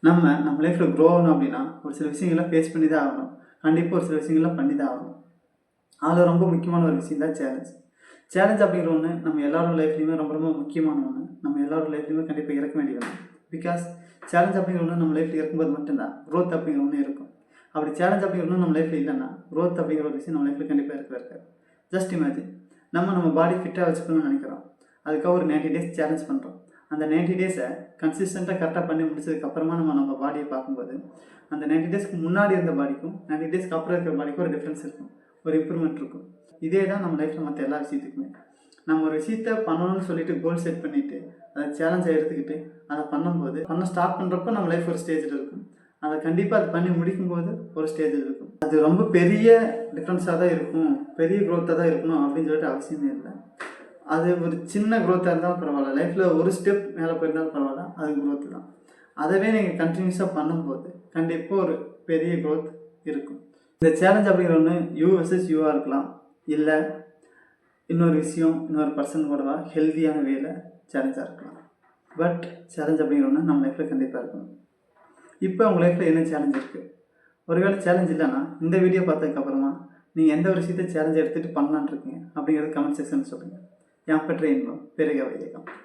நம்ம லைஃப்பில் க்ரோ ஆகணும் அப்படின்னா ஒரு சில விஷயங்களை ஃபேஸ் பண்ணி தான் ஆகணும். கண்டிப்பாக ஒரு சில விஷயங்களை பண்ணி தான் ஆகணும். அதில் ரொம்ப முக்கியமான ஒரு விஷயம் தான் சேலஞ்ச். சேலஞ்ச் அப்படிங்கிற ஒன்று நம்ம எல்லாரோட லைஃப்லையுமே ரொம்ப ரொம்ப முக்கியமான ஒன்று. நம்ம எல்லாரோட லைஃப்லையுமே கண்டிப்பாக இறக்க வேண்டிய ஒன்று. பிகாஸ் சேலஞ்ச் அப்படிங்கிற ஒன்று நம்ம லைஃப்பில் இருக்கும்போது மட்டும்தான் க்ரோத் அப்படிங்கிற ஒன்று இருக்கும். அப்படி சேலஞ்ச் அப்படிங்கிற ஒன்று நம்ம லைஃப்பில் இல்லைன்னா க்ரோத் அப்படிங்கிற ஒரு விஷயம் நம்ம லைஃப்பில் கண்டிப்பாக இருக்காது. ஜஸ்ட் இமேஜின், நம்ம பாடி ஃபிட்டாக வச்சுக்கணும்னு நினைக்கிறோம். அதுக்காக ஒரு 90 டேஸ் சேலஞ்ச் பண்ணுறோம். அந்த 90 டேஸை கன்சிஸ்டண்ட்டாக கரெக்டாக பண்ணி முடிச்சதுக்கப்புறமா நம்ம பாடியை பார்க்கும்போது அந்த 90 டேஸ்க்கு முன்னாடி இருந்த பாடிக்கும் 90 டேஸ்க்கு அப்புறம் இருக்கிற பாடிக்கும் ஒரு டிஃப்ரென்ஸ் இருக்கும், ஒரு இம்ப்ரூவ்மெண்ட் இருக்கும். இதே தான் நம்ம லைஃப்பில் மற்ற எல்லா விஷயத்துக்குமே. நம்ம ஒரு விஷயத்த பண்ணணும்னு சொல்லிட்டு கோல் செட் பண்ணிவிட்டு அதை சேலஞ்சை எடுத்துக்கிட்டு அதை பண்ண ஸ்டார்ட் பண்ணுறப்போ நம்ம லைஃப் ஒரு ஸ்டேஜில் இருக்கும். அதை கண்டிப்பாக அது பண்ணி முடிக்கும்போது ஒரு ஸ்டேஜில் இருக்கும். அது ரொம்ப பெரிய டிஃப்ரென்ஸாக தான் இருக்கும், பெரிய க்ரோத்தாக தான் இருக்கணும் அப்படின்னு சொல்லிட்டு அவசியமே இல்லை. அது ஒரு சின்ன க்ரோத்தாக இருந்தாலும் பரவாயில்ல, லைஃப்பில் ஒரு ஸ்டெப் மேலே போயிருந்தாலும் பரவாயில்ல, அது க்ரோத்து தான். அதவே நீங்கள் கண்டினியூஸாக பண்ணும்போது கண்டிப்பாக ஒரு பெரிய க்ரோத் இருக்கும். இந்த சேலஞ்ச் அப்படிங்கிற ஒன்று யூ வெர்சஸ் யூவாக இருக்கலாம், இல்லை இன்னொரு விஷயம் இன்னொரு பர்சன் கூடவா ஹெல்த்தியான வேலை சேலஞ்சாக இருக்கலாம். பட் சேலஞ்ச் அப்படிங்கிற ஒன்று நம்ம லைஃப்பில் கண்டிப்பாக இருக்கணும். இப்போ உங்கள் லைஃப்பில் என்ன சேலஞ்ச் இருக்குது? ஒருவேளை சேலஞ்ச் இல்லைன்னா இந்த வீடியோ பார்த்ததுக்கப்புறமா நீங்கள் எந்த ஒரு விஷயத்தை சேலஞ்ச் எடுத்துகிட்டு பண்ணலான் இருக்கீங்க அப்படிங்கிறது கமெண்ட் செக்ஷன் சொல்லுங்கள். என் பெற்ற இன்பம் பெருக வையகம்.